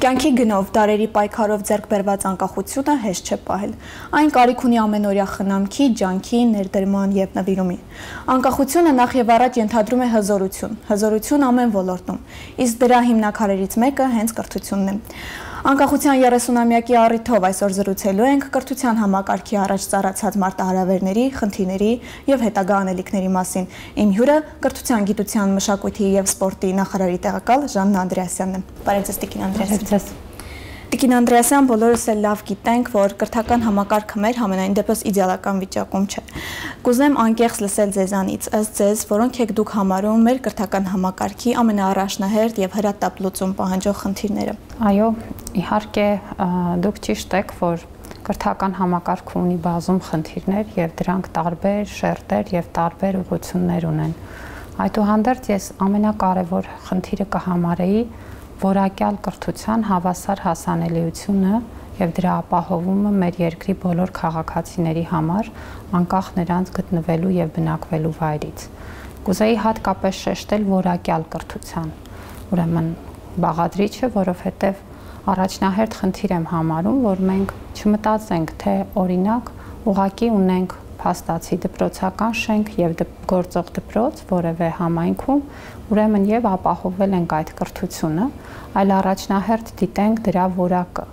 Կյանքի գնով, դարերի պայքարով ձեռք բերված անկախությունը հեշտ չէ պահել։ Այն կարիք ունի ամենօրյա խնամքի, ջանքի, ներդրման եւ նվիրումի։ Անկախությունը նախ եւ առաջ ենթադրում է հզորություն ամեն ոլորտում, իսկ դրա հիմնաքարերից մեկը հենց կրթությունն է։ Անկախության 30-ամյակի առիթով այսօր զրուցելու ենք կրթության համակարգի առաջ ծառացած մարտահրավերների, խնդիրների եւ հետագա անելիքների մասին։ Իմ հյուրը կրթության, գիտության, մշակույթի եւ սպորտի նախարարի տեղակալ Ժաննա Անդրեասյանն է։ Բարև ձեզ, Տիկին Անդրեասյան։ Տիկին Անդրեասյան, բոլորս էլ լավ գիտենք, որ կրթական համակարգը մեր համենայն դեպս իդեալական վիճակում չէ։ Կուզեմ անկեղծ լսել ձեզանից, ըստ ձեզ, որոնք եք դուք համարում մեր կրթական համակարգի ամենաառաջնահերթ եւ հրատապ լուծում պահանջող խնդիրները։ Այո, իհարկե դուք ճիշտ եք, որ կրթական համակարգը ունի բազում խնդիրներ եւ դրանք տարբեր շերտեր եւ տարբեր ուղղություններ ունեն։ Այդուհանդերձ ես ամենակարևոր խնդիրը կհամարեի որակյալ կրթության հավասար հասանելիությունը եւ դրա ապահովումը մեր երկրի բոլոր քաղաքացիների համար, անկախ նրանց գտնվելու եւ բնակվելու վայրից։ Կուզեի հատկապես շեշտել որակյալ կրթության։ Ուրեմն բաղադրիչը, որովհետեւ առաջնահերթ խնդիր եմ համարում, որ մենք չմտածենք, թե օրինակ ուղղակի ունենք փաստացի դպրոցական շենք եւ գործող դպրոց որևէ համայնքում, ուրեմն եւ ապահովել ենք այդ կրթությունը, այլ առաջնահերթ դիտենք դրա որակը։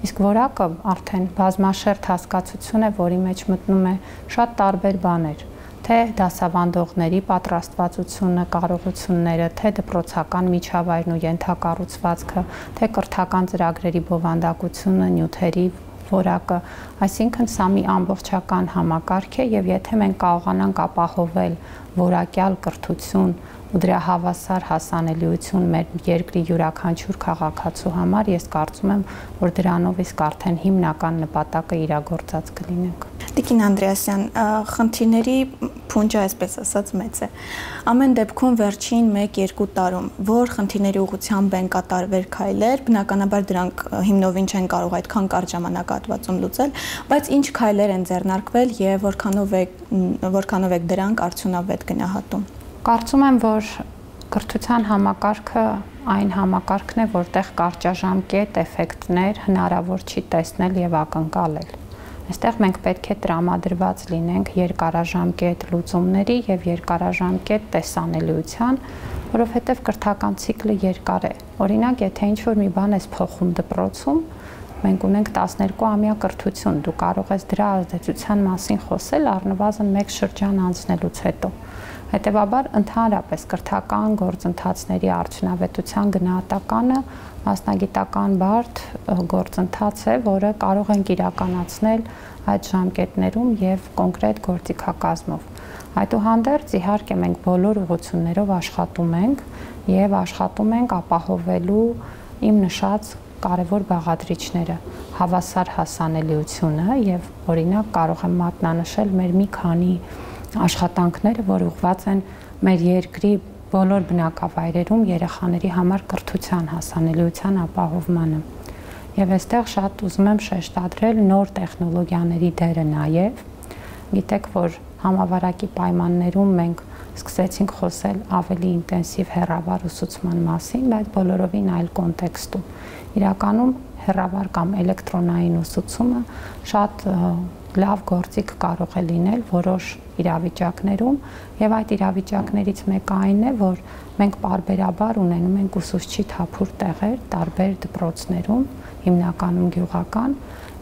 Իսկ որակը արդեն բազմաշերտ հասկացություն է, որի մեջ մտնում է շատ տարբեր բաներ, թե դասավանդողների պատրաստվածությունը, կարողությունները, թե դպրոցական միջավայրն ու ենթակառուցվածքը, թե կրթական ծրագրերի բովանդակությունը, նյութերի որակը, այսինքն սա մի ամբողջական համակարգ է եւ եթե մենք կարողանանք ապահովել որակյալ կրթություն ու դրա հավասար հասանելիություն մեր երկրի յուրաքանչյուր քաղաքացու համար, ես կարծում եմ, որ դրանով իսկ արդեն հիմնական նպատակը իրագործած կլինենք։ Տիկին Անդրեասյան, խնդիրների փունջը, այսպես ասած, մեծ է։ Ամեն դեպքում վերջին 1-2 տարում, որ խնդիրների ուղղությամբ են կատարվել քայլեր, բնականաբար դրանք հիմնովին չեն կարող այդքան կարճ ժամանակահատվածում լուծել, բայց ինչ քայլեր են ձեռնարկվել եւ որքանով եք դրանք արդյունավետ գնահատում։ Կարծում եմ, որ կրթության համակարգը այն համակարգն է, որտեղ կարճաժամկետ էֆեկտներ հնարավոր չի տեսնել եւ ակնկալել։ Այստեղ մենք պետք է տրամադրված լինենք երկարաժամկետ լուծումների եւ երկարաժամկետ տեսանելիության, որովհետեւ կրթական ցիկլը երկար է։ Օրինակ, եթե ինչ-որ մի բան ես փոխում դպրոցում, մենք ունենք 12-ամյա կրթություն, դու կարող ես դրա ազդեցության մասին խոսել առնվազն 1 շրջան անցնելուց հետո։ Հետևաբար ընդհանրապես կրթական գործընթացների արդյունավետության գնահատականը մասնագիտական բարդ գործընթաց է, որը կարող ենք իրականացնել այդ ժամկետներում եւ կոնկրետ գործիքակազմով։ Այդուհանդերձ իհարկե մենք բոլոր ուղղություններով աշխատում ենք եւ աշխատում ենք ապահովելու իմ նշած կարևոր բաղադրիչները, հավասար հասանելիությունը եւ օրինակ կարող եմ մատնանշել մեր մի քանի աշխատանքները, որ ուղղված են մեր երկրի բոլոր բնակավայրերում երեխաների համար կրթության հասանելիության ապահովմանը։ Եվ այստեղ շատ ուզում եմ շեշտադրել նոր տեխնոլոգիաների դերը նաև։ Գիտեք, որ համավարակի պայմաններում մենք սկսեցինք խոսել ավելի ինտենսիվ հեռավար ուսուցման մասին, բայց բոլորովին այլ կոնտեքստում։ Իրականում հեռավար կամ էլեկտրոնային ուսուցումը շատ լավ գործիք կարող է լինել որոշ իրավիճակներում եւ այդ իրավիճակներից մեկը այն է, որ մենք պարբերաբար ունենում ենք ուսուցչի թափուր տեղեր տարբեր դպրոցներում, հիմնականում գյուղական,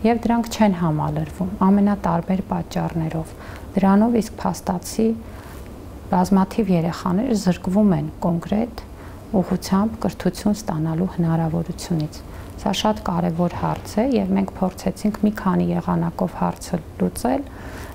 եւ դրանք չեն համալրվում ամենատարբեր պատճառներով։ Դրանով իսկ փաստացի բազմաթիվ երեխաներ զրկվում են կոնկրետ ուղղությամբ կրթություն ստանալու հնարավորությունից։ Սա շատ կարևոր հարց է եւ մենք փորձեցինք մի քանի եղանակով հարցը լուծել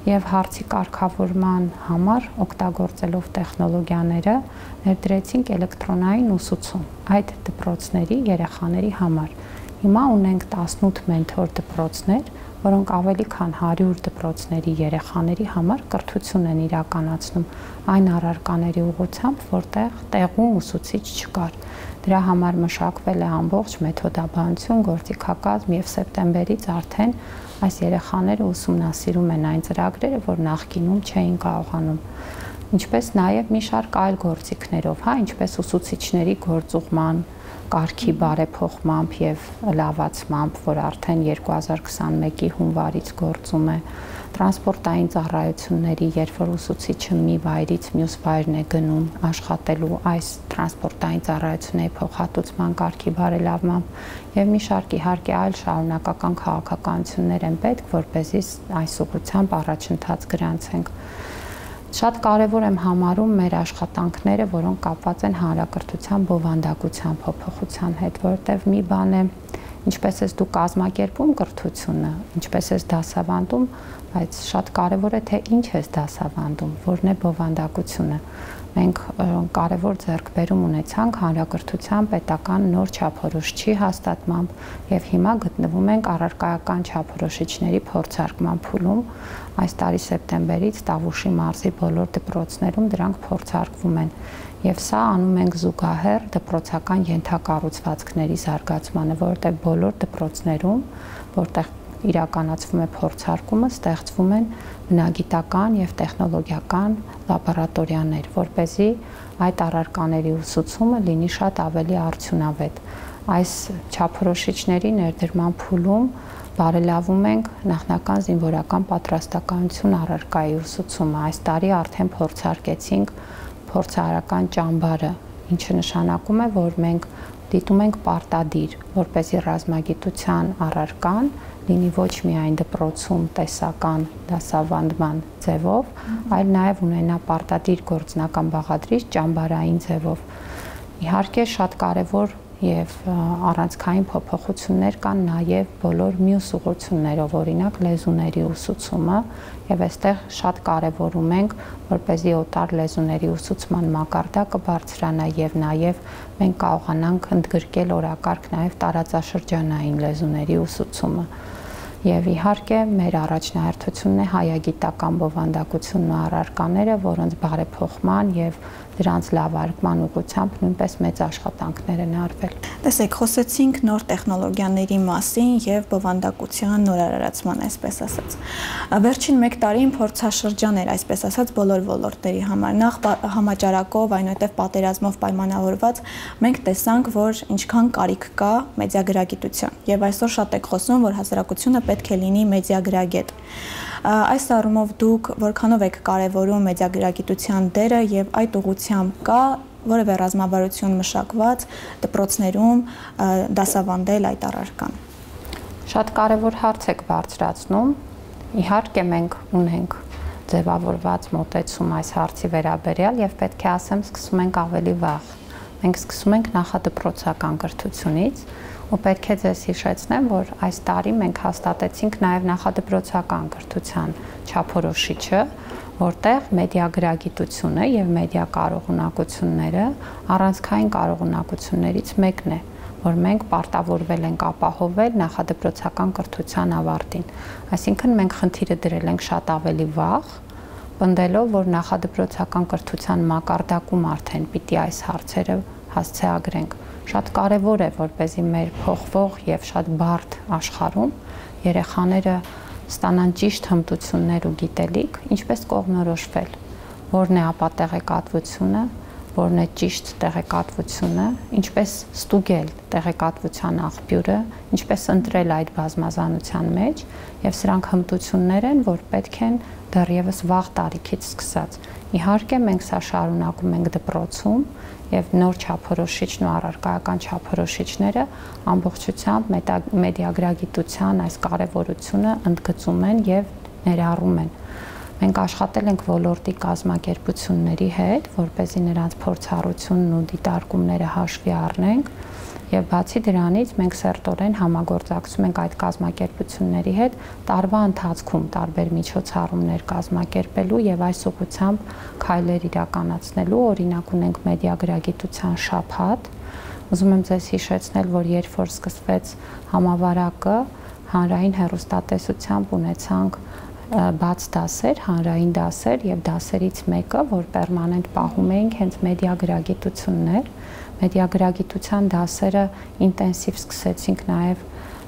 եւ հարցի կարգավորման համար օգտագործելով տեխնոլոգիաները ներդրեցինք էլեկտրոնային ուսուցում այդ դպրոցների երեխաների համար։ Հիմա ունենք 18 մենթոր դպրոցներ, որոնք ավելի քան 100 դպրոցների երեխաների համար կրթություն են իրականացնում այն առարկաների ուղղությամբ, որտեղ տեղում ուսուցիչ չկար։ Դրա համար մշակվել է ամբողջ մեթոդաբանություն, գործիքակազմ եւ սեպտեմբերից արդեն այս երեխաները ուսումնասիրում են այն ծրագրերը, որ նախկինում չէին կարողանում։ ինչպես նաև մի շարք այլ գործիքներով, հա, ինչպես ուսուցիչների գործուղման, կարգի բարեփոխմամբ եւ լավացմամբ, որ արդեն 2021-ի հունվարից գործում է, տրանսպորտային ծառայությունների, երբ որ ուսուցիչը մի վայրից մյուս վայրն է գնում աշխատելու, այս տրանսպորտային ծառայությունների փոխհատուցման կարգի բարելավմամբ եւ մի շարք իհարկե այլ շարունակական քաղաքականություններ են պետք, որպեսզի այս ուղղությամբ առաջընթաց գրանցենք։ Շատ կարևոր եմ համարում մեր աշխատանքները, որոնք կապված են հանրակրթության բովանդակության փոփոխության հետ, որտեղ մի բան է, ինչպես ես դու կազմակերպում կրթությունը, ինչպես ես դասավանդում, բայց շատ կարևոր է թե ինչ ես դասավանդում, որն է բովանդակությունը։ Մենք կարևոր ձեռքբերում ունեցանք հանրակրթության պետական նոր չափորոշիչի հաստատմամբ եւ հիմա գտնվում ենք առարկայական չափորոշիչների փորձարկման փուլում։ Այս տարի սեպտեմբերից Տավուշի մարզի բոլոր դպրոցներում դրանք փորձարկվում են եւ սա անում ենք զուգահեռ դպրոցական ենթակառուցվածքների զարգացմանը, որտեղ բոլոր դպրոցներում, որտեղ իրականացվում է փորձարկումը, ստեղծվում են բնագիտական եւ տեխնոլոգիական լաբորատորիաներ, որպեսզի այդ առարկաների ուսուցումը լինի շատ ավելի արդյունավետ։ Այս չափորոշիչների ներդրման փուլում բարելավում ենք նախնական զինվորական պատրաստականություն առարկայի ուսուցումը։ Այս տարի արդեն փորձարկեցինք փորձարարական ճամբարը, ինչը նշանակում է, որ մենք դիտում ենք պարտադիր, որպեսզի ռազմագիտության առարկան լինի ոչ միայն դպրոցում տեսական դասավանդման ձևով, այլ նաև ունենա պարտադիր գործնական բաղադրիչ ճամբարային ձևով։ Իհարկե շատ կարևոր եւ առանցքային փոփոխություններ կան նաև բոլոր մյուս ուղղություններով, օրինակ լեզուների ուսուցումը, եւ այստեղ շատ կարևորում ենք, որպեսզի օտար լեզուների ուսուցման մակարդակը բարձրանա եւ նաև մենք կարողանանք ընդգրկել օրակարգ նաև տարածաշրջանային լեզուների ուսուցումը։ Եվ իհարկե մեր առաջնահերթությունն է հայագիտական բովանդակությունն ու առարկաները, որոնց բարեփոխման եւ դրանց լավարկման ուղղությամբ նույնպես մեծ աշխատանքներ են արվել։ Տեսեք, խոսեցինք նոր տեխնոլոգիաների մասին եւ բովանդակության նորարարացման, այսպես ասած։ Վերջին 1 տարին փորձաշրջան էր, այսպես ասած, բոլոր ոլորտների համար։ Նախ համաճարակով, այնուհետև պատերազմով պայմանավորված մենք տեսանք, որ ինչքան կարիք կա մեդիագրագիտության։ Եվ այսօր շատ եք խոսում, որ հասարակությունը պետք է լինի մեդիագրագետ։ Այս առումով դուք որքանով եք կարևորում մեդիագրագիտության դերը եւ այդ ուղղությամբ կա որևէ ռազմավարություն մշակված դպրոցներում դասավանդել այդ առարկան։ Շատ կարևոր հարց եք բարձրացնում։ Իհարկե մենք ունենք ձևավորված մոտեցում այս հարցի վերաբերյալ եւ պետք է ասեմ, սկսում ենք ավելի վաղ։ Մենք սկսում ենք նախադպրոցական կրթությունից ու պետք է ձեզ հիշեցնեմ, որ այս տարի մենք հաստատեցինք նաև նախադպրոցական կրթության չափորոշիչը, որտեղ մեդիագրագիտությունը եւ մեդիա կարողունակությունները առանցքային կարողունակություններից մեկն է, որ մենք պարտավորվել ենք ապահովել նախադպրոցական կրթության ավարտին։ Այսինքն մենք խնդիրը դրել ենք շատ ավելի վաղ, պնդելով, որ նախադպրոցական կրթության մակարդակում արդեն պիտի այս հարցերը հասցեագրենք։ Շատ կարևոր է, որպեսզի մեր փոխվող եւ շատ բարդ աշխարհում երեխաները ստանան ճիշտ հմտություններ ու գիտելիք, ինչպես կողմնորոշվել, որն է ապատեղեկատվությունը, որն է ճիշտ տեղեկատվությունը, ինչպես ստուգել տեղեկատվության աղբյուրը, ինչպես ընտրել այդ բազմազանության մեջ, եւ սրանք հմտություններ են, որ պետք են դեռևս վաղ տարիքից սկսած։ Իհարկե մենք սա շարունակում ենք դպրոցում եւ նոր չափորոշիչն ու առարկայական չափորոշիչները ամբողջությամբ մեդիագրագիտության այս կարեւորությունը ընդգծում են եւ ներառում են։ Մենք աշխատել ենք ոլորտի կազմակերպությունների հետ, որպեսզի նրանց փորձառությունն ու դիտարկումները հաշվի առնենք, եւ բացի դրանից մենք սերտորեն համագործակցում ենք այդ կազմակերպությունների հետ տարվա ընթացքում տարբեր միջոցառումներ կազմակերպելու եւ այս ուղղությամբ քայլեր իրականացնելու, օրինակ ունենք մեդիագրագիտության շաբաթ։ Ուզում եմ ձեզ հիշեցնել, որ երբ որ սկսվեց համավարակը, հանրային հեռուստատեսությամբ ունեցանք բաց դասեր, հանրային դասեր եւ դասերից մեկը, որ պերմանենտ պահում էինք հենց մեդիագրագիտություններ, մեդիագրագիտության դասերը ինտենսիվ սկսեցինք նաեւ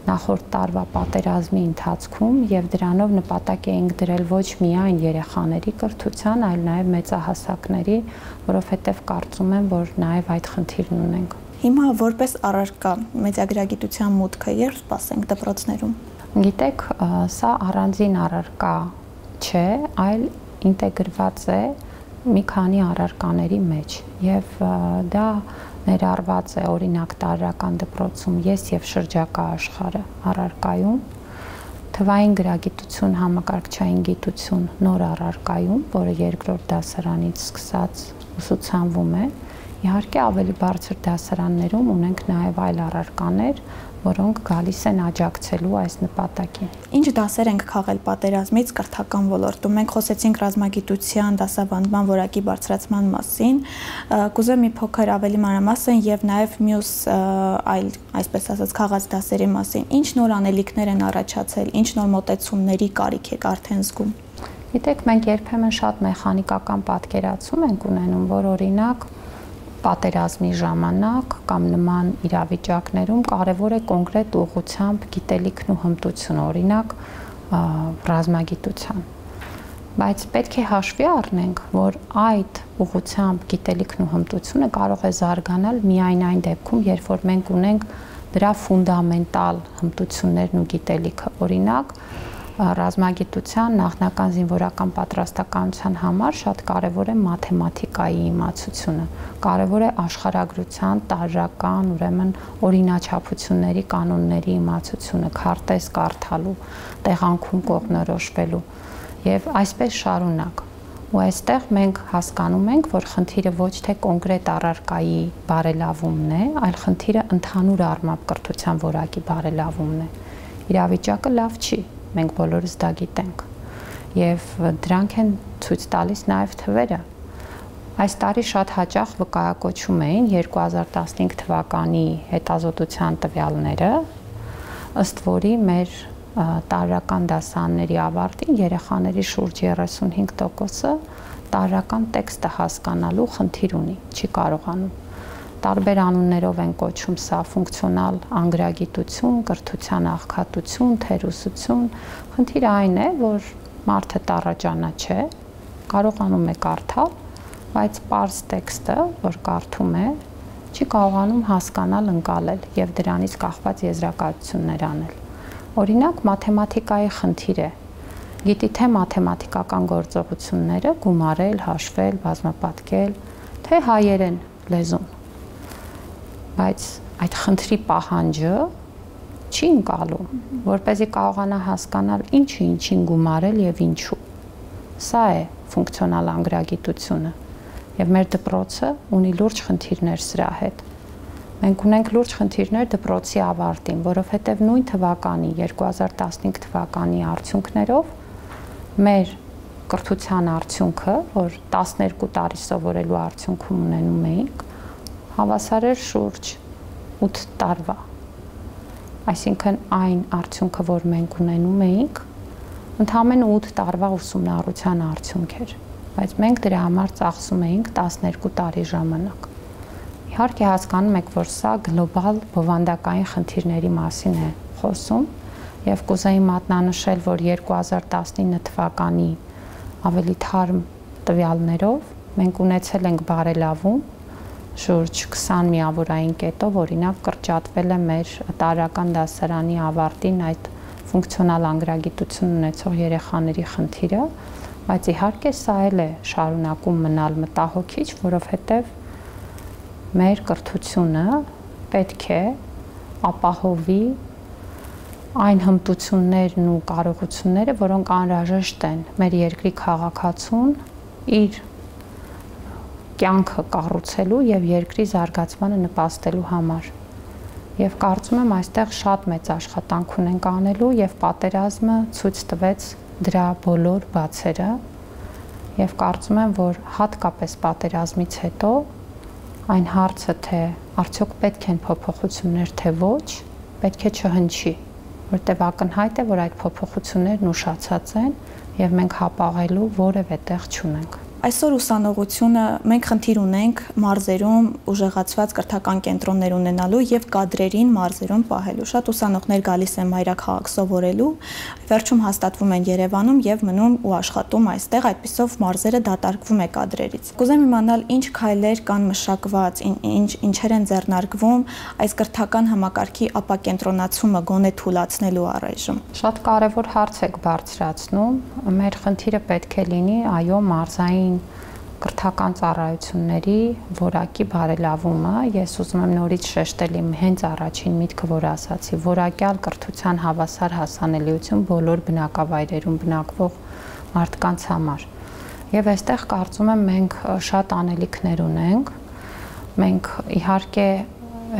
նախորդ տարվա պատերազմի ընթացքում եւ դրանով նպատակ էինք դրել ոչ միայն երեխաների կրթության, այլ նաեւ մեծահասակների, որովհետեւ կարծում եմ, որ նաեւ այդ խնդիրն ունենք։ Հիմա որպես առարկա մեծագրագիտության մուտքը երբ սպասենք դպրոցներում։ Գիտեք, սա առանձին առարկա չէ, այլ ինտեգրված է մի քանի առարկաների մեջ եւ դա ներառված է օրինակ տարրական դպրոցում ես եւ շրջակա աշխարհը առարկայում, թվային գրագիտություն, համակարգչային գիտություն նոր առարկայում, որը երկրորդ դասարանից սկսած ուսուցանվում է, իհարկե ավելի բարձր դասարաններում ունենք նաեւ այլ առարկաներ, որոնք գալիս են աջակցելու այս նպատակին։ Ինչ դասեր ենք քաղել պատերազմից կրթական ոլորտում։ Մենք խոսեցինք ռազմագիտության դասավանդման որակի բարձրացման մասին, կուզեմ մի փոքր ավելի մանրամասն եւ նաեւ մյուս այլ, այսպես ասած, քաղած դասերի մասին։ Ինչ նոր անելիքներ են առաջացել, ինչ նոր մոտեցումների կարիք եք արդեն զգում։ Գիտեք, մենք երբեմն շատ մեխանիկական պատկերացում ենք ունենում, որ օրինակ պատերազմի ժամանակ կամ նման իրավիճակներում կարևոր է կոնկրետ ուղղությամբ գիտելիքն ու հմտությունը, օրինակ ռազմագիտության։ Բայց պետք է հաշվի առնենք, որ այդ ուղղությամբ գիտելիքն ու հմտությունը կարող է զարգանալ միայն այն դեպքում, երբ որ մենք ունենք դրա ֆունդամենտալ հմտություններն ու գիտելիքը, օրինակ ռազմագիտության նախնական զինվորական պատրաստականության համար շատ կարևոր է մաթեմատիկայի իմացությունը, կարևոր է աշխարհագրության, տարրական, ուրեմն օրինաչափությունների, կանոնների իմացությունը, քարտեզ կարդալու, տեղանքում կողմնորոշվելու եւ այսպես շարունակ։ Ու այստեղ մենք հասկանում ենք, որ խնդիրը ոչ թե կոնկրետ առարկայի բարելավումն է, այլ խնդիրը ընդհանուր առմամբ կրթության որակի բարելավումն է։ Իրավիճակը լավ չի, մենք բոլորս դա գիտենք եւ դրանք են ցույց տալիս նաեւ թվերը։ Այս տարի շատ հաճախ վկայակոչում էին 2015 թվականի հետազոտության տվյալները, ըստ որի մեր տարրական դասարանների ավարտին երեխաների շուրջ 35%-ը տարրական տեքստը հասկանալու խնդիր ունի, չի կարողանում։ Տարբեր անուններով են կոչում սա ֆունկցիոնալ անգրագիտություն, կրթության աղքատություն, թերուսություն։ Խնդիրը այն է, որ մարդը տառաճանա չէ, կարողանում է կարդալ, բայց պարզ տեքստը, որ կարդում է, չի կարողանում հասկանալ, ընկալել եւ դրանից կախված եզրակացություններ անել։ Օրինակ, մաթեմատիկայի խնդիր է։ Գիտի թե մաթեմատիկական գործողությունները գումարել, հաշվել, բազմապատկել, թե հայերեն լեզուն։ Բայց այդ խնդրի պահանջը չի ընկալում, որպեսզի կարողանա հասկանալ ինչը ինչին գումարել եւ ինչու։ Սա է ֆունկցիոնալ անգրագիտությունը եւ մեր դպրոցը ունի լուրջ խնդիրներ սրա հետ։ Մենք ունենք լուրջ խնդիրներ դպրոցի ավարտին, որովհետեւ նույն թվականի 2015 թվականի արդյունքներով մեր կրթության արդյունքը, որ 12 տարի սովորելու արդյունքում ունենում էինք, հավասար էր շուրջ 8 տարվա։ Այսինքն այն արդյունքը, որ մենք ունենում էինք, ընդամենը 8 տարվա ուսումնառության արդյունք էր, բայց մենք դրա համար ծախսում էինք 12 տարի ժամանակ։ Իհարկե հասկանում եք, որ սա գլոբալ բովանդակային խնդիրների մասին է խոսում եւ կուզեի մատնանշել, որ 2019 թվականի ավելի թարմ տվյալներով մենք ունեցել ենք բարելավում շուրջ 20 միավորային կետով, օրինակ կրճատվել է մեր տարրական դասարանի ավարտին այդ ֆունկցիոնալ անգրագիտություն ունեցող երեխաների խնդիրը, բայց իհարկե սա էլ է շարունակում մնալ մտահոգիչ, որովհետեւ մեր կրթությունը պետք է ապահովի այն հմտություններն ու կարողությունները, որոնք անհրաժեշտ են մեր երկրի քաղաքացուն իր կյանքը կառուցելու եւ երկրի զարգացմանը նպաստելու համար։ Եվ կարծում եմ այստեղ շատ մեծ աշխատանք ունենք անելու եւ պատերազմը ցույց տվեց դրա բոլոր բացերը եւ կարծում եմ, որ հատկապես պատերազմից հետո այն հարցը, թե արդյոք պետք են փոփոխություններ, թե ոչ, պետք է չհնչի, որտեղ ակնհայտ է, որ այդ փոփոխություններն ուշացած են եւ մենք հապաղելու որևէ տեղ չունենք։ Այսօր ուսանողությունը մենք խնդիր ունենք մարզերում ուժեղացված կրթական կենտրոններ ունենալու եւ կադրերին մարզերում պահելու։ Շատ ուսանողներ գալիս են մայրաքաղաք սովորելու, վերջում հաստատվում են Երևանում եւ մնում ու աշխատում այստեղ, այդպիսով մարզերը դատարկվում է կադրերից։ Կուզեմ իմանալ ինչ քայլեր կան մշակված, ինչեր են ձեռնարկվում այս կրթական համակարգի ապակենտրոնացումը գոնե թույլատնելու առայժմ։ Շատ կարևոր հարց եք բարձրացնում։ Մեր խնդիրը պետք է լինի, այո, մարզային կրթական ծառայությունների որակի բարելավումը։ Ես ուզում եմ նորից շեշտել իմ հենց առաջին միտքը, որ ասացի, որակյալ կրթության հավասար հասանելիություն բոլոր բնակավայրերում բնակվող մարդկանց համար։ Եվ այստեղ կարծում եմ մենք շատ անելիքներ ունենք։ Մենք իհարկե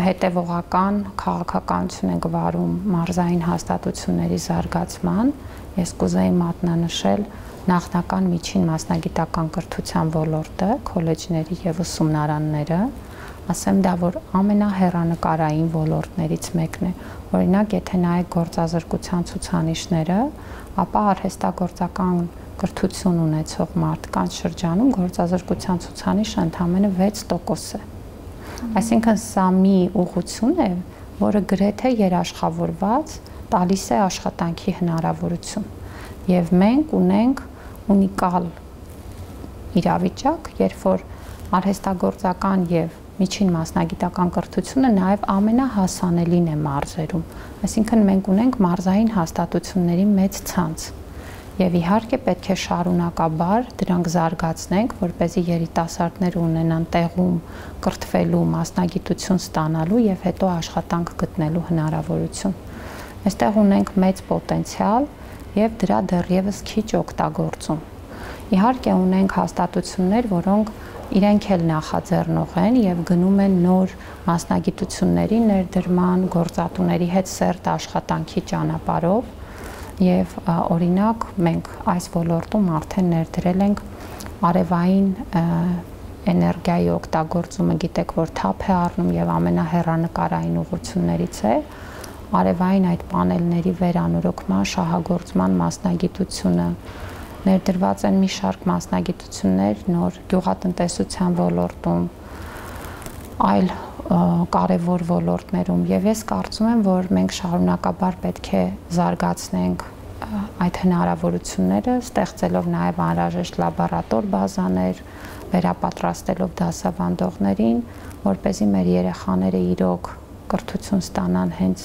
հետևողական քաղաքականություն ենք վարում մարզային հաստատությունների զարգացման։ Ես կուզեի մատնանշել նախնական միջին մասնագիտական կրթության ոլորտը, քոլեջների եւ ուսումնարանները, ասեմ դա, որ ամենահեռանկարային ոլորտներից մեկն է։ Օրինակ, եթե նայեք գործազրկության ցուցանիշները, ապա արհեստագործական կրթություն ունեցող մարդկանց շրջանում գործազրկության ցուցանիշը ընդամենը 6% է։ Այսինքն սա մի ուղղություն է, որը գրեթե երաշխավորված տալիս է աշխատանքի հնարավորություն։ Եվ մենք ունենք ունիկալ իրավիճակ, երբ որ արհեստագործական եւ միջին մասնագիտական կրթությունը նաեւ ամենահասանելին է մարզերում։ Այսինքն մենք ունենք մարզային հաստատությունների մեծ ցանց։ Եվ իհարկե պետք է շարունակաբար դրանք զարգացնենք, որպեսզի երիտասարդները ունենան տեղում կրթվելու, մասնագիտություն ստանալու եւ հետո աշխատանք գտնելու հնարավորություն։ Այստեղ ունենք մեծ պոտենցիալ եւ դրա դեռևս քիչ օգտագործում։ Իհարկե ունենք հաստատություններ, որոնք իրենք էլ նախաձեռնող են եւ գնում են նոր մասնագիտությունների ներդրման, գործատուների հետ սերտ աշխատանքի ճանապարհով եւ օրինակ մենք այս ոլորտում արդեն ներդրել ենք արևային էներգիայի օգտագործումը, գիտեք, որ թափ է առնում եւ ամենահեռանկարային ուղղություններից է։ Արևային այդ պանելների վերանորոգման, շահագործման մասնագիտությունը, ներդրված են մի շարք մասնագիտություններ նոր գյուղատնտեսության ոլորտում, այլ կարևոր ոլորտներում եւ ես կարծում եմ, որ մենք շարունակաբար պետք է զարգացնենք այդ հնարավորությունները, ստեղծելով նաեւ անհրաժեշտ լաբորատոր բազաներ, վերապատրաստելով դասավանդողներին, որպեսզի մեր երեխաները իրոք կրթություն ստանան հենց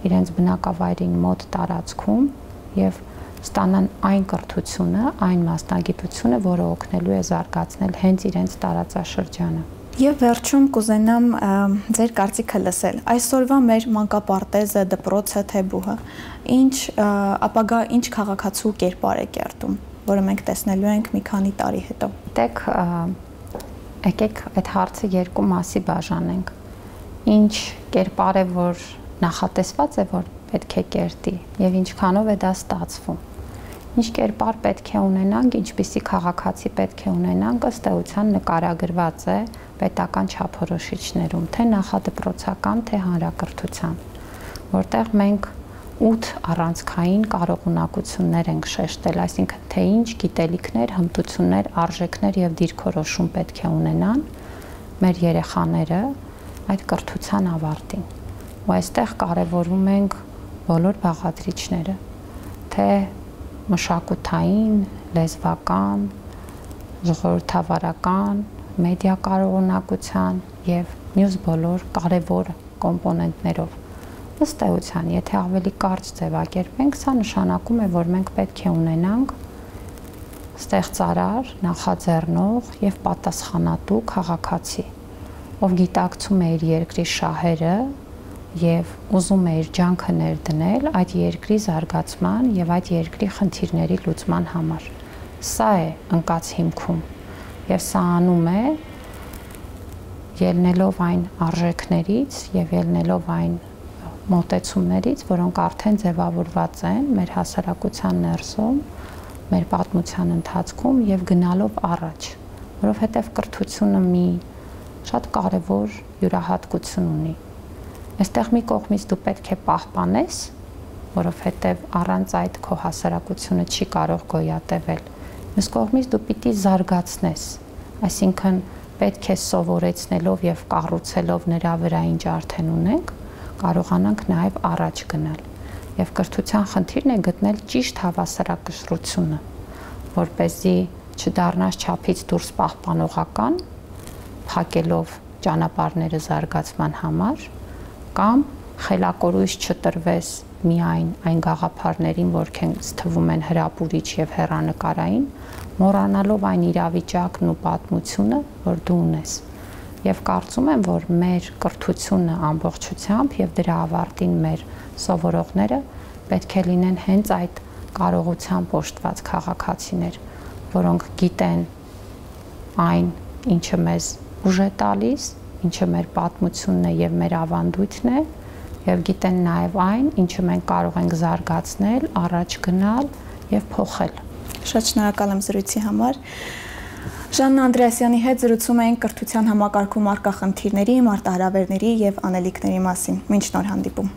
իրենց բնակավայրին մոտ տարածքում եւ ստանան այն կրթությունը, այն մասնագիտությունը, որը օգնելու է զարգացնել հենց իրենց տարածաշրջանը։ Եվ վերջում կուզենամ ձեր կարծիքը լսել։ Այսօրվա մեր մանկապարտեզը, դպրոցը, թեբուհը ապագա ինչ քաղաքացու կերպար է կերտում, որը մենք տեսնելու ենք մի քանի տարի հետո։ Դեք եկեք այդ հարցը երկու մասի բաժանենք։ Ինչ կերպար է, որ նախատեսված է, որ պետք է կերտի, եւ ինչքանով է դա ստացվում։ Ինչ կերպար պետք է ունենանք, ինչպիսի քաղաքացի պետք է ունենանք, ըստ էության նկարագրված է պետական չափորոշիչներում, թե նախադպրոցական, թե հանրակրթության, որտեղ մենք 8 առանցքային կարողունակություններ ենք շեշտել, այսինքն թե ինչ գիտելիքներ, հմտություններ, արժեքներ եւ դիրքորոշում պետք է ունենան մեր երեխաները այդ կրթության ավարտին։ Ու այստեղ կարևորում ենք բոլոր բաղադրիչները, թե մշակութային, լեզվական, ժողովրդավարական, մեդիա կարողունակության եւ մյուս բոլոր կարևոր կոմպոնենտներով։ Ըստ էության, եթե ավելի կարճ ձևակերպենք, սա նշանակում է, որ մենք պետք է ունենանք ստեղծարար, նախաձեռնող եւ պատասխանատու քաղաքացի, ով գիտակցում է իր երկրի շահերը եւ ուզում է իր ջանքը ներդնել այդ երկրի զարգացման եւ այդ երկրի խնդիրների լուծման համար։ Սա է ընկած հիմքում եւ սա անում է ելնելով այն արժեքներից եւ ելնելով այն մոտեցումներից, որոնք արդեն ձևավորված են մեր հասարակության ներսում, մեր պատմության ընթացքում եւ գնալով առաջ, որովհետեւ կրթությունը մի շատ կարեւոր յուրահատկություն ունի։ Այստեղ մի կողմից դու պետք է պահպանես, որովհետև առանց այդ քո հասարակությունը չի կարող գոյատևել, Մյուս կողմից դու պիտի զարգացնես, այսինքն պետք է սովորեցնելով եւ կառուցելով նրա վրա ինչ արդեն ունենք, կարողանանք նաեւ առաջ գնալ։ Եվ կրթության խնդիրն է գտնել ճիշտ հավասարակշռությունը, որպեսզի չդառնաս չափից դուրս պահպանողական, փակելով ճանապարհները զարգացման համար, կամ խելակորույս չտրվես միայն այն գաղափարներին, որոնք թվում են հրապուրիչ եւ հեռանկարային, մոռանալով այն իրավիճակն ու պատմությունը, որ դու ունես։ Եվ կարծում եմ, որ մեր կրթությունը ամբողջությամբ եւ դրա ավարտին մեր սովորողները պետք է լինեն հենց այդ կարողությամբ օժտված քաղաքացիներ, որոնք գիտեն այն, ինչը մեզ ուժ է տալիս, ինչը մեր պատմությունն է եւ մեր ավանդույթն է, եւ գիտեն նաեւ այն, ինչը մենք կարող ենք զարգացնել, առաջ գնալ եւ փոխել։ Շատ շնորհակալ եմ զրույցի համար։ Ժաննա Անդրեասյանի հետ զրուցում էինք կրթության համակարգում առկա խնդիրների, մարտահրավերների եւ անելիքների մասին։ Մինչ նոր հանդիպում։